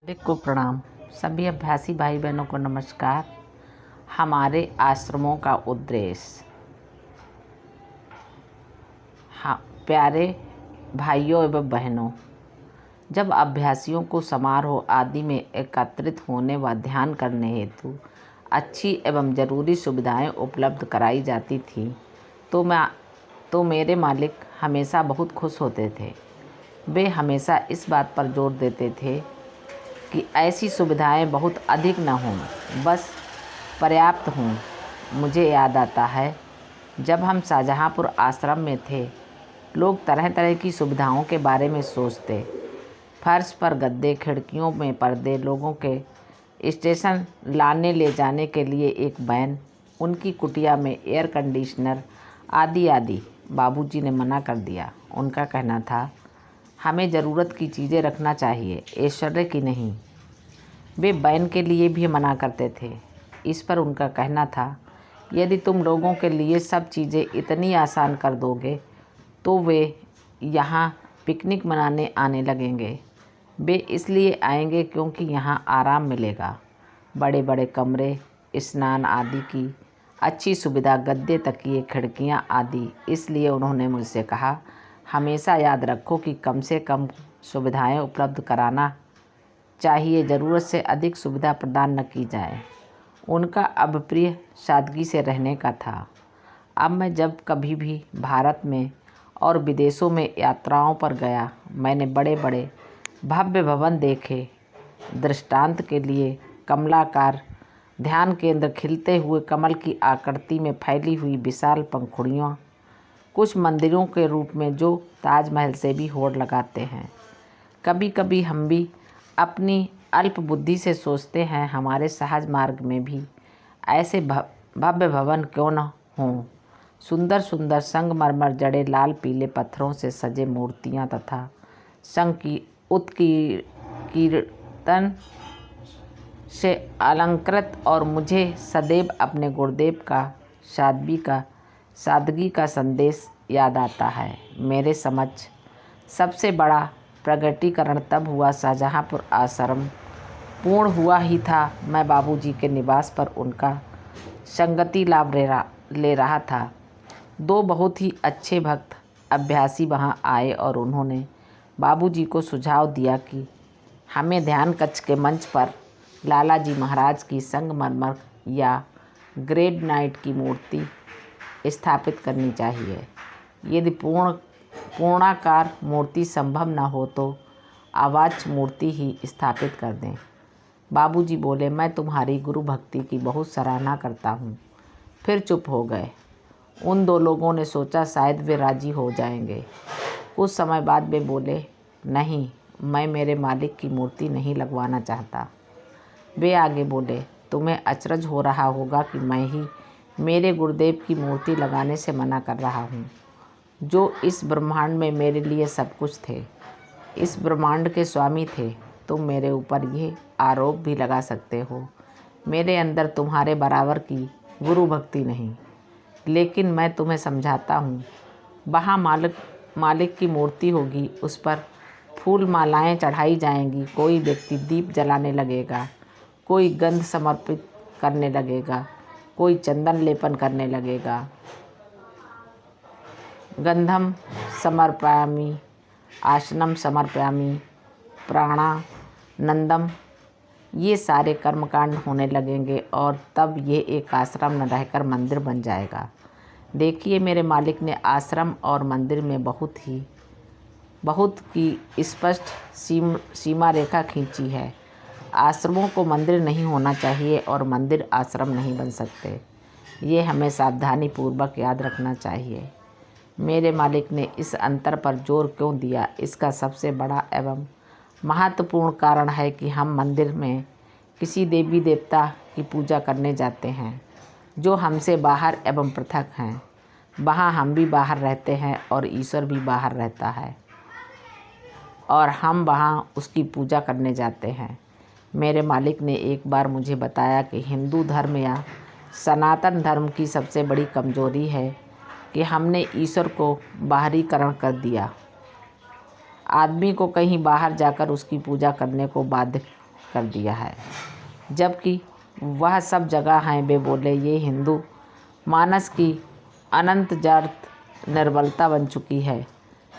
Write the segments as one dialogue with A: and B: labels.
A: मालिक को प्रणाम। सभी अभ्यासी भाई बहनों को नमस्कार। हमारे आश्रमों का उद्देश्य, हाँ प्यारे भाइयों एवं बहनों, जब अभ्यासियों को समारोह आदि में एकत्रित होने व ध्यान करने हेतु अच्छी एवं ज़रूरी सुविधाएं उपलब्ध कराई जाती थी तो मेरे मालिक हमेशा बहुत खुश होते थे। वे हमेशा इस बात पर जोर देते थे कि ऐसी सुविधाएं बहुत अधिक न हों, बस पर्याप्त हों। मुझे याद आता है जब हम शाहजहाँपुर आश्रम में थे, लोग तरह तरह की सुविधाओं के बारे में सोचते। फर्श पर गद्दे, खिड़कियों में पर्दे, लोगों के स्टेशन लाने ले जाने के लिए एक वैन, उनकी कुटिया में एयर कंडीशनर आदि आदि। बाबूजी ने मना कर दिया। उनका कहना था, हमें ज़रूरत की चीज़ें रखना चाहिए, ऐश्वर्य की नहीं। वे वैन के लिए भी मना करते थे। इस पर उनका कहना था, यदि तुम लोगों के लिए सब चीज़ें इतनी आसान कर दोगे तो वे यहाँ पिकनिक मनाने आने लगेंगे। वे इसलिए आएंगे क्योंकि यहाँ आराम मिलेगा, बड़े बड़े कमरे, स्नान आदि की अच्छी सुविधा, गद्दे, तकिए, खिड़कियाँ आदि। इसलिए उन्होंने मुझसे कहा, हमेशा याद रखो कि कम से कम सुविधाएं उपलब्ध कराना चाहिए, ज़रूरत से अधिक सुविधा प्रदान न की जाए। उनका अभिप्राय सादगी से रहने का था। अब मैं जब कभी भी भारत में और विदेशों में यात्राओं पर गया, मैंने बड़े बड़े भव्य भवन देखे। दृष्टांत के लिए कमलाकार ध्यान केंद्र, खिलते हुए कमल की आकृति में फैली हुई विशाल पंखुड़ियाँ, कुछ मंदिरों के रूप में जो ताजमहल से भी होड़ लगाते हैं। कभी कभी हम भी अपनी अल्प बुद्धि से सोचते हैं, हमारे सहज मार्ग में भी ऐसे भव्य भवन क्यों न हों। सुंदर सुंदर संगमरमर जड़े लाल पीले पत्थरों से सजे मूर्तियाँ तथा संग की उत्कीर्तन से अलंकृत, और मुझे सदैव अपने गुरुदेव का सादगी का संदेश याद आता है। मेरे समक्ष सबसे बड़ा प्रगटीकरण तब हुआ, शाहजहाँपुर आश्रम पूर्ण हुआ ही था। मैं बाबूजी के निवास पर उनका संगति लाभ ले रहा था। दो बहुत ही अच्छे भक्त अभ्यासी वहाँ आए और उन्होंने बाबूजी को सुझाव दिया कि हमें ध्यान कक्ष के मंच पर लाला जी महाराज की संगमरमर या ग्रेनाइट की मूर्ति स्थापित करनी चाहिए। यदि पूर्णाकार मूर्ति संभव न हो तो आवाज मूर्ति ही स्थापित कर दें। बाबूजी बोले, मैं तुम्हारी गुरु भक्ति की बहुत सराहना करता हूँ। फिर चुप हो गए। उन दो लोगों ने सोचा शायद वे राजी हो जाएंगे। कुछ समय बाद वे बोले, नहीं, मैं मेरे मालिक की मूर्ति नहीं लगवाना चाहता। वे आगे बोले, तुम्हें अचरज हो रहा होगा कि मैं ही मेरे गुरुदेव की मूर्ति लगाने से मना कर रहा हूँ, जो इस ब्रह्मांड में मेरे लिए सब कुछ थे, इस ब्रह्मांड के स्वामी थे। तुम मेरे ऊपर ये आरोप भी लगा सकते हो, मेरे अंदर तुम्हारे बराबर की गुरु भक्ति नहीं। लेकिन मैं तुम्हें समझाता हूँ, वहाँ मालिक की मूर्ति होगी, उस पर फूल मालाएं चढ़ाई जाएंगी, कोई व्यक्ति दीप जलाने लगेगा, कोई गंध समर्पित करने लगेगा, कोई चंदन लेपन करने लगेगा। गंधम समर्पयामि, आसनम समर्पयामि, प्राणानंदम, ये सारे कर्मकांड होने लगेंगे और तब ये एक आश्रम न रहकर मंदिर बन जाएगा। देखिए, मेरे मालिक ने आश्रम और मंदिर में बहुत की स्पष्ट सीमा रेखा खींची है। आश्रमों को मंदिर नहीं होना चाहिए और मंदिर आश्रम नहीं बन सकते। ये हमें सावधानी पूर्वक याद रखना चाहिए। मेरे मालिक ने इस अंतर पर जोर क्यों दिया, इसका सबसे बड़ा एवं महत्वपूर्ण कारण है कि हम मंदिर में किसी देवी देवता की पूजा करने जाते हैं जो हमसे बाहर एवं पृथक हैं। वहाँ हम भी बाहर रहते हैं और ईश्वर भी बाहर रहता है और हम वहाँ उसकी पूजा करने जाते हैं। मेरे मालिक ने एक बार मुझे बताया कि हिंदू धर्म या सनातन धर्म की सबसे बड़ी कमजोरी है कि हमने ईश्वर को बाहरीकरण कर दिया। आदमी को कहीं बाहर जाकर उसकी पूजा करने को बाध्य कर दिया है, जबकि वह सब जगह हैं। वे बोले, ये हिंदू मानस की अनंत जड़ निर्बलता बन चुकी है,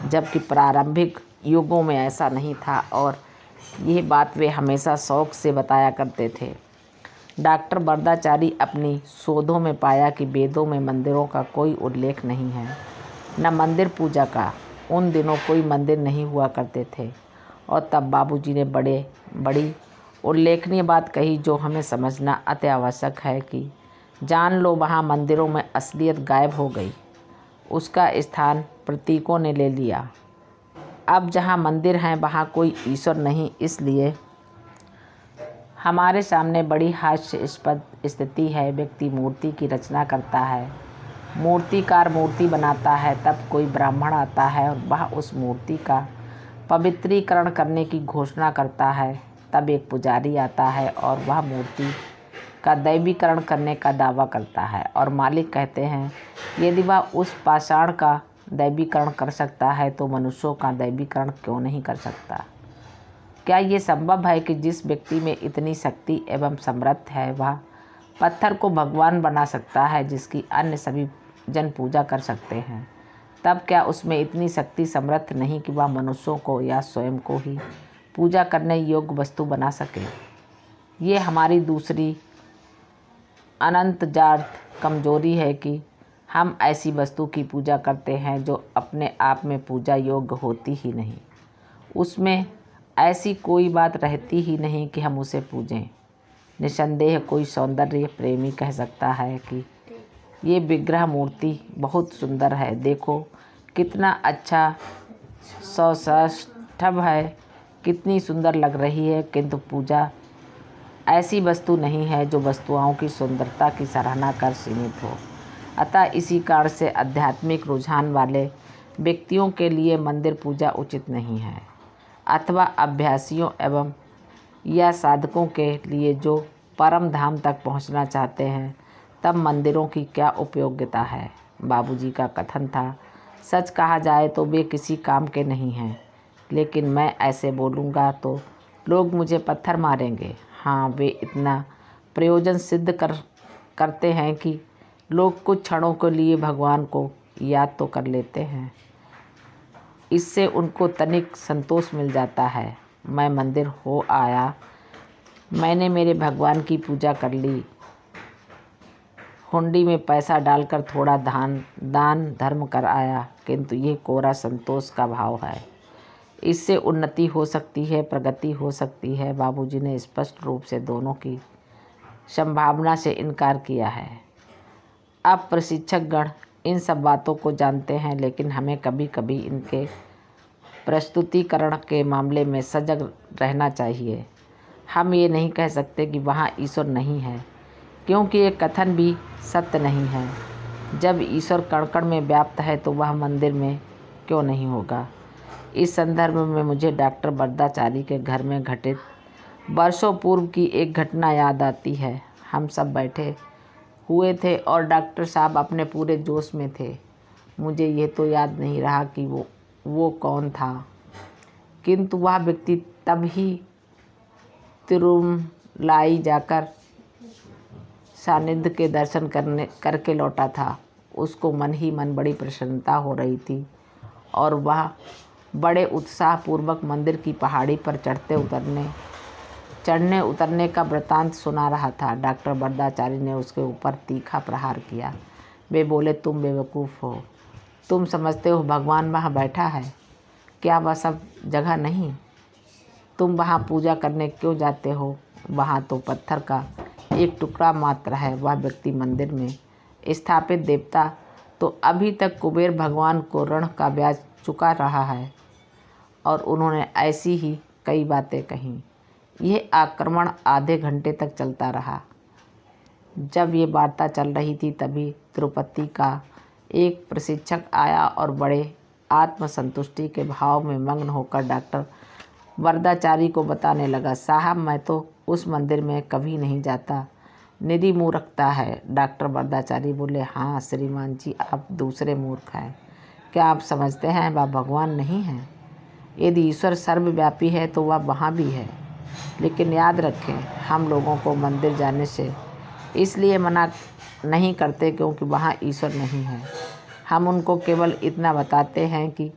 A: जबकि प्रारंभिक युगों में ऐसा नहीं था, और यह बात वे हमेशा शौक से बताया करते थे। डॉक्टर वरदाचारी अपनी शोधों में पाया कि वेदों में मंदिरों का कोई उल्लेख नहीं है, न मंदिर पूजा का। उन दिनों कोई मंदिर नहीं हुआ करते थे। और तब बाबूजी ने बड़ी उल्लेखनीय बात कही, जो हमें समझना अति आवश्यक है कि जान लो, वहाँ मंदिरों में असलियत गायब हो गई। उसका स्थान प्रतीकों ने ले लिया। अब जहाँ मंदिर हैं वहाँ कोई ईश्वर नहीं। इसलिए हमारे सामने बड़ी हास्यास्पद स्थिति है। व्यक्ति मूर्ति की रचना करता है, मूर्तिकार मूर्ति बनाता है, तब कोई ब्राह्मण आता है और वह उस मूर्ति का पवित्रीकरण करने की घोषणा करता है। तब एक पुजारी आता है और वह मूर्ति का दैवीकरण करने का दावा करता है, और मालिक कहते हैं, यदि वह उस पाषाण का दैवीकरण कर सकता है तो मनुष्यों का दैवीकरण क्यों नहीं कर सकता? क्या ये संभव है कि जिस व्यक्ति में इतनी शक्ति एवं समर्थ है, वह पत्थर को भगवान बना सकता है जिसकी अन्य सभी जन पूजा कर सकते हैं? तब क्या उसमें इतनी शक्ति समर्थ नहीं कि वह मनुष्यों को या स्वयं को ही पूजा करने योग्य वस्तु बना सके? ये हमारी दूसरी अनंत जात कमजोरी है कि हम ऐसी वस्तु की पूजा करते हैं जो अपने आप में पूजा योग्य होती ही नहीं। उसमें ऐसी कोई बात रहती ही नहीं कि हम उसे पूजें। निसंदेह कोई सौंदर्य प्रेमी कह सकता है कि ये विग्रह मूर्ति बहुत सुंदर है, देखो कितना अच्छा सौष्ठव है, कितनी सुंदर लग रही है। किंतु पूजा ऐसी वस्तु नहीं है जो वस्तुओं की सुंदरता की सराहना कर सीमित हो। अतः इसी कारण से आध्यात्मिक रुझान वाले व्यक्तियों के लिए मंदिर पूजा उचित नहीं है, अथवा अभ्यासियों एवं या साधकों के लिए जो परम धाम तक पहुंचना चाहते हैं, तब मंदिरों की क्या उपयोगिता है? बाबूजी का कथन था, सच कहा जाए तो वे किसी काम के नहीं हैं, लेकिन मैं ऐसे बोलूँगा तो लोग मुझे पत्थर मारेंगे। हाँ, वे इतना प्रयोजन सिद्ध करते हैं कि लोग कुछ क्षणों के लिए भगवान को याद तो कर लेते हैं। इससे उनको तनिक संतोष मिल जाता है। मैं मंदिर हो आया, मैंने मेरे भगवान की पूजा कर ली, हुंडी में पैसा डालकर थोड़ा दान धर्म कर आया, किंतु ये कोरा संतोष का भाव है। इससे उन्नति हो सकती है, प्रगति हो सकती है। बाबूजी ने स्पष्ट रूप से दोनों की संभावना से इनकार किया है। अब प्रशिक्षक गण इन सब बातों को जानते हैं, लेकिन हमें कभी कभी इनके प्रस्तुतिकरण के मामले में सजग रहना चाहिए। हम ये नहीं कह सकते कि वहाँ ईश्वर नहीं है, क्योंकि ये कथन भी सत्य नहीं है। जब ईश्वर कण कण में व्याप्त है तो वह मंदिर में क्यों नहीं होगा? इस संदर्भ में मुझे डॉक्टर वरदाचारी के घर में घटित वर्षों पूर्व की एक घटना याद आती है। हम सब बैठे हुए थे और डॉक्टर साहब अपने पूरे जोश में थे। मुझे ये तो याद नहीं रहा कि वो कौन था, किंतु वह व्यक्ति तब ही तिरुमलाई जाकर सानिध्य के दर्शन करके लौटा था। उसको मन ही मन बड़ी प्रसन्नता हो रही थी और वह बड़े उत्साहपूर्वक मंदिर की पहाड़ी पर चढ़ने उतरने का वृतांत सुना रहा था। डॉक्टर वरदाचारी ने उसके ऊपर तीखा प्रहार किया। वे बोले, तुम बेवकूफ़ हो, तुम समझते हो भगवान वहाँ बैठा है, क्या वह सब जगह नहीं? तुम वहाँ पूजा करने क्यों जाते हो? वहाँ तो पत्थर का एक टुकड़ा मात्र है। वह व्यक्ति मंदिर में स्थापित देवता तो अभी तक कुबेर भगवान को ऋण का ब्याज चुका रहा है। और उन्होंने ऐसी ही कई बातें कहीं। यह आक्रमण आधे घंटे तक चलता रहा। जब ये वार्ता चल रही थी तभी तिरुपति का एक प्रशिक्षक आया और बड़े आत्मसंतुष्टि के भाव में मग्न होकर डॉक्टर वरदाचारी को बताने लगा, साहब मैं तो उस मंदिर में कभी नहीं जाता, निरी मूर्खता है। डॉक्टर वरदाचारी बोले, हाँ श्रीमान जी, आप दूसरे मूर्ख हैं। क्या आप समझते हैं वह भगवान नहीं है? यदि ईश्वर सर्वव्यापी है तो वह वहाँ भी है। लेकिन याद रखें, हम लोगों को मंदिर जाने से इसलिए मना नहीं करते क्योंकि वहाँ ईश्वर नहीं है। हम उनको केवल इतना बताते हैं कि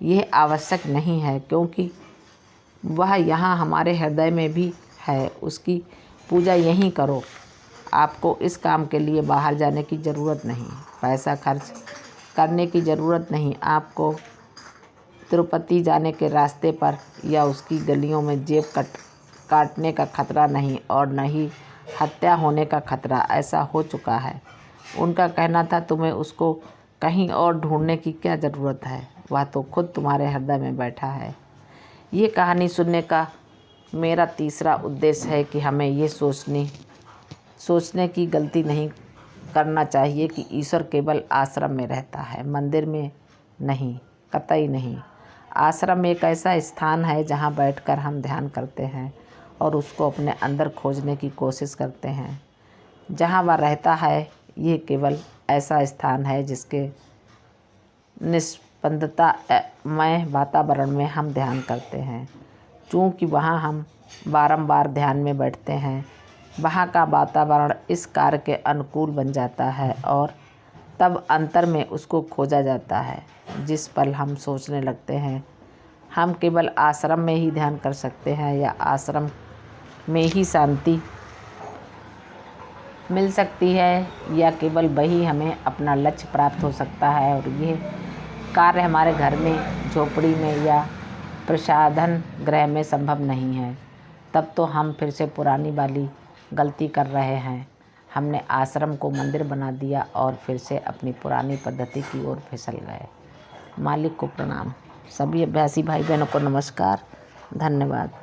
A: यह आवश्यक नहीं है क्योंकि वह यहाँ हमारे हृदय में भी है। उसकी पूजा यहीं करो। आपको इस काम के लिए बाहर जाने की ज़रूरत नहीं, पैसा खर्च करने की ज़रूरत नहीं। आपको तिरुपति जाने के रास्ते पर या उसकी गलियों में जेब काटने का खतरा नहीं और न ही हत्या होने का खतरा। ऐसा हो चुका है। उनका कहना था, तुम्हें उसको कहीं और ढूंढने की क्या ज़रूरत है, वह तो खुद तुम्हारे हृदय में बैठा है। ये कहानी सुनने का मेरा तीसरा उद्देश्य है कि हमें ये सोचने की गलती नहीं करना चाहिए कि ईश्वर केवल आश्रम में रहता है, मंदिर में नहीं, कतई नहीं। आश्रम एक ऐसा स्थान है जहाँ बैठकर हम ध्यान करते हैं और उसको अपने अंदर खोजने की कोशिश करते हैं। जहाँ वह रहता है, ये केवल ऐसा स्थान है जिसके निस्पंदतामय वातावरण में हम ध्यान करते हैं। चूँकि वहाँ हम बारंबार ध्यान में बैठते हैं, वहाँ का वातावरण इस कार्य के अनुकूल बन जाता है और तब अंतर में उसको खोजा जाता है। जिस पल हम सोचने लगते हैं हम केवल आश्रम में ही ध्यान कर सकते हैं या आश्रम में ही शांति मिल सकती है या केवल वही हमें अपना लक्ष्य प्राप्त हो सकता है और ये कार्य हमारे घर में, झोपड़ी में या प्रसाधन गृह में संभव नहीं है, तब तो हम फिर से पुरानी वाली गलती कर रहे हैं। हमने आश्रम को मंदिर बना दिया और फिर से अपनी पुरानी पद्धति की ओर फिसल गए। मालिक को प्रणाम। सभी अभ्यासी भाई बहनों को नमस्कार, धन्यवाद।